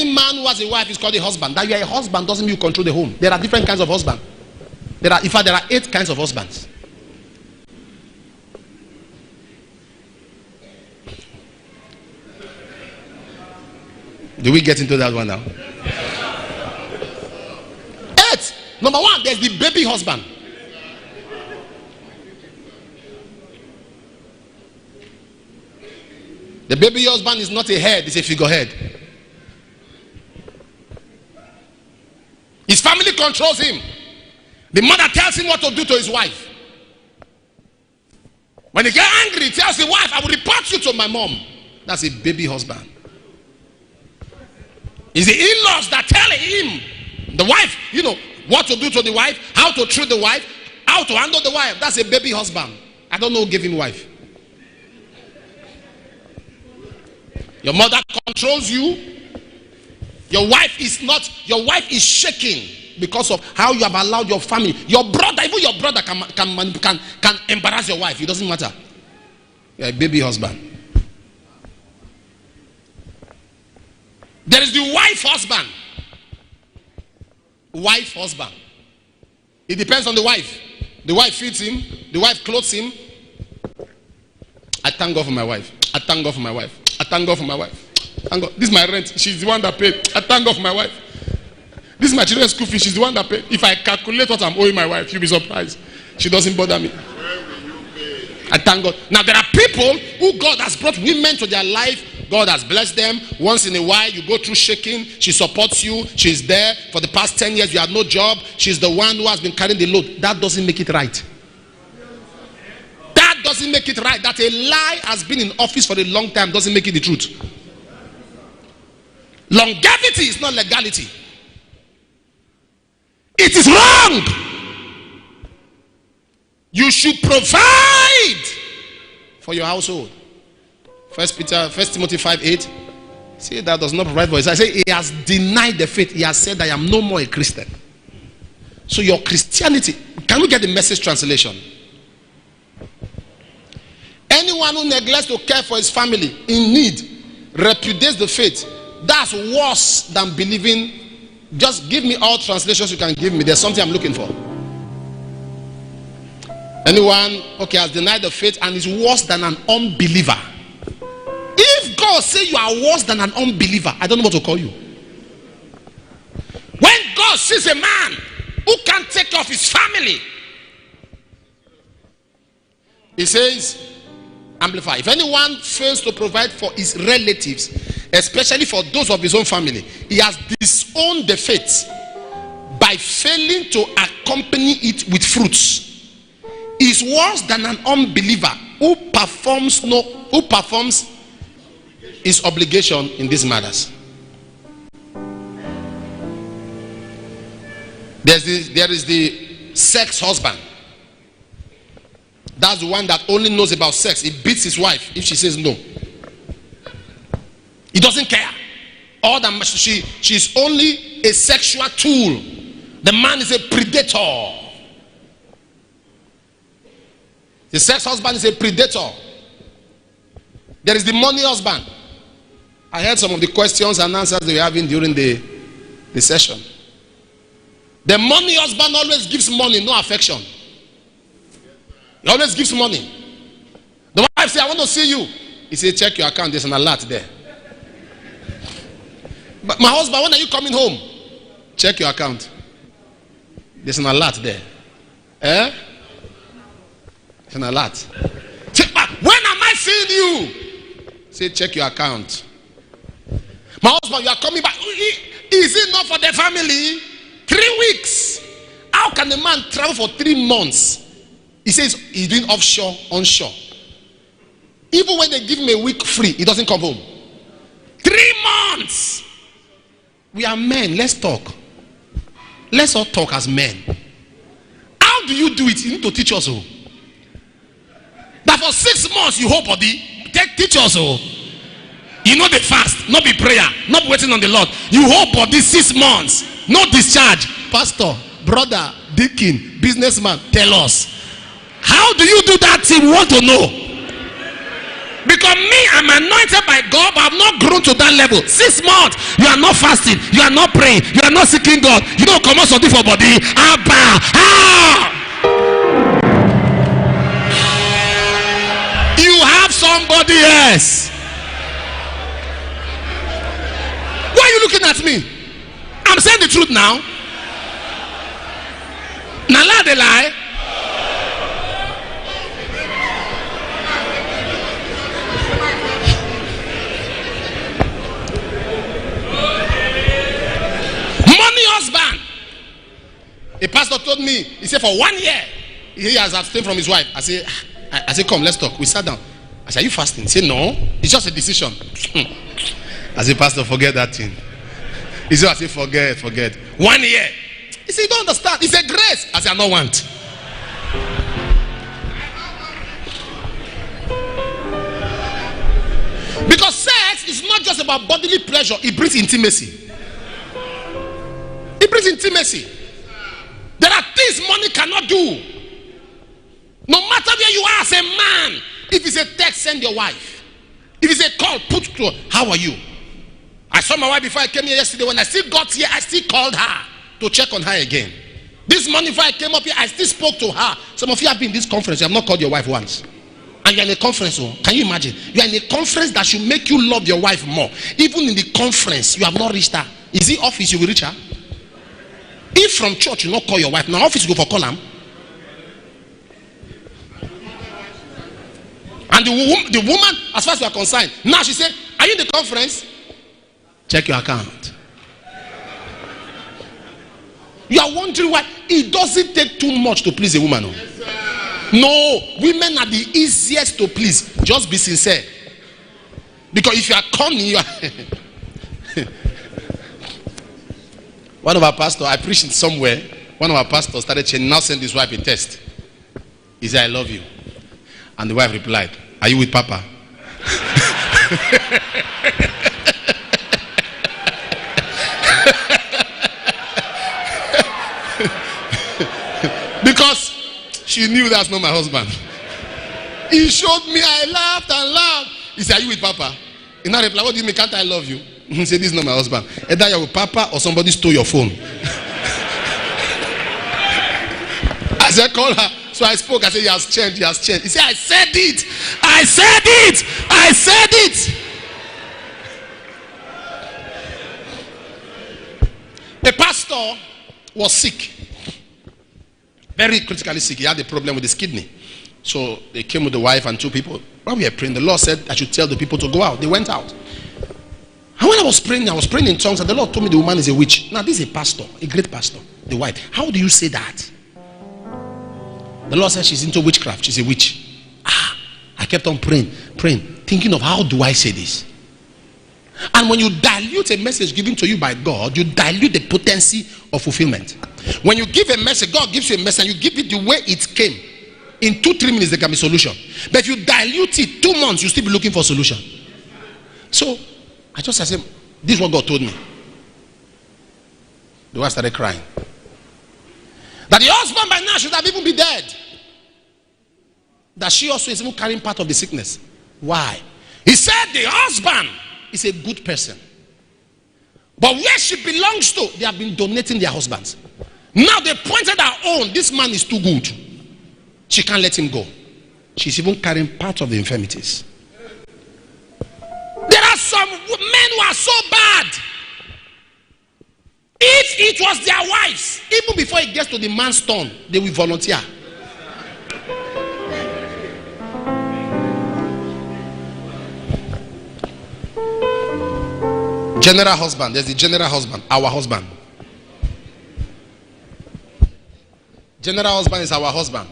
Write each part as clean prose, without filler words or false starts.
Any man who has a wife is called a husband. That you are a husband doesn't mean you control the home. There are different kinds of husband. In fact, there are 8 kinds of husbands. Do we get into that one now? 8. Number 1, there's the baby husband. The baby husband is not a head, it's a figurehead. His family controls him. The mother tells him what to do to his wife. When he gets angry, he tells the wife, I will report you to my mom. That's a baby husband. It's the in-laws that tell him, the wife, what to do to the wife, how to treat the wife, how to handle the wife. That's a baby husband. I don't know who gave him wife. Your mother controls you. Your wife is shaking because of how you have allowed your family. Your brother, even your brother can embarrass your wife. It doesn't matter. You're a baby husband. There is the wife husband. Wife husband. It depends on the wife. The wife feeds him. The wife clothes him. I thank God for my wife. I thank God for my wife. I thank God for my wife. Thank God. This is my rent. She's the one that paid. I thank God for my wife. This is my children's school fees. She's the one that paid. If I calculate what I'm owing my wife, you'll be surprised. She doesn't bother me. I thank God. Now there are people who God has brought women to their life. God has blessed them. Once in a while, you go through shaking. She supports you. She's there. For the past 10 years, you had no job. She's the one who has been carrying the load. That doesn't make it right. That doesn't make it right. That a lie has been in office for a long time doesn't make it the truth. Longevity is not legality. It is wrong. You should provide for your household. 1 Timothy 5:8. See, that does not provide for us. I say he has denied the faith. He has said, I am no more a Christian. So your Christianity, can we get the Message translation? Anyone who neglects to care for his family in need repudiates the faith. That's worse than believing. Just give me all translations you can give me. There's something I'm looking for. Anyone, has denied the faith and is worse than an unbeliever. If God say you are worse than an unbeliever, I don't know what to call you. When God sees a man who can't take care of his family, he says, amplify, if anyone fails to provide for his relatives, especially for those of his own family, he has disowned the faith by failing to accompany it with fruits. He is worse than an unbeliever who performs his obligation in these matters. There is the sex husband. That's the one that only knows about sex. He beats his wife if she says no. He doesn't care. All that she's only a sexual tool. The man is a predator. The sex husband is a predator. There is the money husband. I heard some of the questions and answers they were having during the session. The money husband always gives money, no affection. He always gives money. The wife says, I want to see you. He says, check your account, there's an alert there. But my husband, when are you coming home? Check your account. There's an alert there. There's an alert. When am I seeing you? Say, check your account. My husband, you are coming back. Is it not for the family? 3 weeks. How can a man travel for 3 months? He says he's doing offshore, onshore. Even when they give him a week free, he doesn't come home. 3 months. We are men. Let's talk. Let's all talk as men. How do you do it? You need to teach us. That for 6 months you hold body. Teach us. You know the fast, not be prayer, not be waiting on the Lord. You hold body 6 months. No discharge. Pastor, brother, deacon, businessman, tell us. How do you do that thing? We want to know. Because me, I'm anointed by God, but I've not grown to that level. 6 months, you are not fasting, you are not praying, you are not seeking God. You don't come out something for body. Abba, you have somebody else. Why are you looking at me? I'm saying the truth now. Now lie the lie. Money husband. A pastor told me, he said for 1 year he has abstained from his wife. I said, come, let's talk. We sat down. I said, are you fasting? He said, no, it's just a decision. I said, pastor, forget that thing. He said, I said, forget. 1 year. He said, you don't understand. He said, grace. I said, I don't want. Because sex is not just about bodily pleasure, it brings intimacy. It brings intimacy. There are things money cannot do. No matter where you are as a man, if it's a text, send your wife. If it's a call, put to her, how are you? I saw my wife before I came here yesterday. When I still got here, I still called her to check on her again. This morning before I came up here, I still spoke to her. Some of you have been in this conference, you have not called your wife once. And you're in a conference, oh, can you imagine? You're in a conference that should make you love your wife more. Even in the conference, you have not reached her. Is it office you will reach her? If from church you not call your wife, now office you go for call her. And the woman, as far as we are concerned, now she said, are you in the conference? Check your account. You are wondering why it doesn't take too much to please a woman. No, women are the easiest to please. Just be sincere. Because if you are cunning, you are. One of our pastors, I preached it somewhere. One of our pastors started saying, now send his wife a test. He said, I love you. And the wife replied, are you with Papa? Because she knew that's not my husband. He showed me, I laughed and laughed. He said, are you with Papa? In that reply, what do you mean, can't I love you? He said, this is not my husband. Either you're with Papa or somebody stole your phone. I said, call her. So I spoke. I said, he has changed. He said, I said it. The pastor was sick. Very critically sick. He had a problem with his kidney. So they came with the wife and 2 people. While we were praying, the Lord said I should tell the people to go out. They went out. And when I was praying in tongues, and the Lord told me the woman is a witch. Now this is a pastor, a great pastor, the wife. How do you say that? The Lord said she's into witchcraft. She's a witch. I kept on praying, thinking of how do I say this? And when you dilute a message given to you by God, you dilute the potency of fulfillment. When you give a message, God gives you a message and you give it the way it came. In 2-3 minutes, there can be solution. But if you dilute it, 2 months, you still be looking for a solution. So, I said, this is what God told me. The wife started crying. That the husband by now should have even been dead. That she also is even carrying part of the sickness. Why? He said the husband is a good person. But where she belongs to, they have been donating their husbands. Now they pointed her own. This man is too good. She can't let him go. She's even carrying part of the infirmities. There are some men who are so bad. If it was their wives, even before it gets to the man's turn, they will volunteer. General husband. There's the general husband, our husband. General husband is our husband.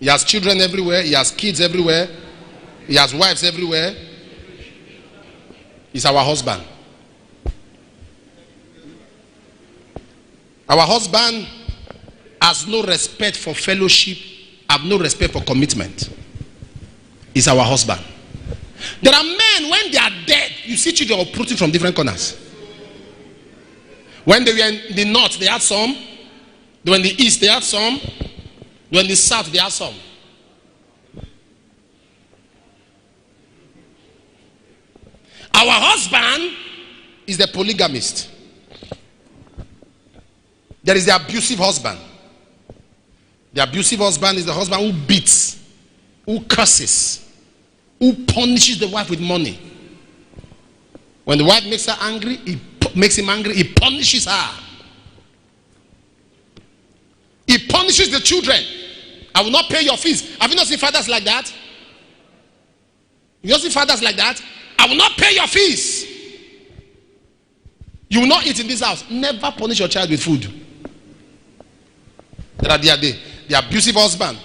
He has children everywhere. He has kids everywhere. He has wives everywhere. He's our husband. Our husband has no respect for fellowship, have no respect for commitment. He's our husband. There are men, when they are dead, you see children uprooting from different corners. When they were in the north, they had some. They were in the east, they had some. They were in the south, they had some. Our husband is the polygamist. There is the abusive husband. The abusive husband is the husband who beats, who curses, who punishes the wife with money. When the wife makes her angry, he punishes her. He punishes the children. I will not pay your fees. Have you not seen fathers like that? You not seen fathers like that? I will not pay your fees. You will not eat in this house. Never punish your child with food. That are the abusive husband.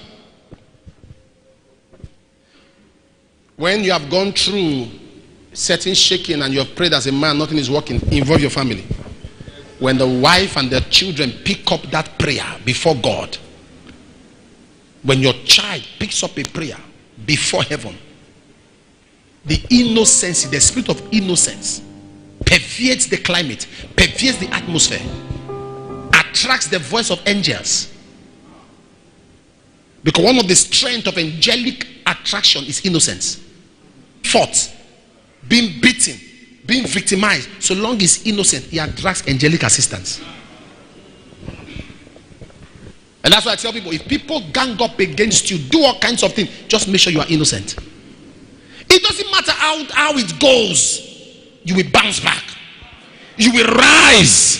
When you have gone through certain shaking and you have prayed as a man, nothing is working, involve your family. When the wife and the children pick up that prayer before God, when your child picks up a prayer before heaven, the innocence, the spirit of innocence pervades the climate, pervades the atmosphere, attracts the voice of angels. Because one of the strength of angelic attraction is innocence. Fought, being beaten, being victimized. So long as innocent, he attracts angelic assistance. And that's why I tell people, if people gang up against you, do all kinds of things, just make sure you are innocent. It doesn't matter how it goes. You will bounce back. You will rise.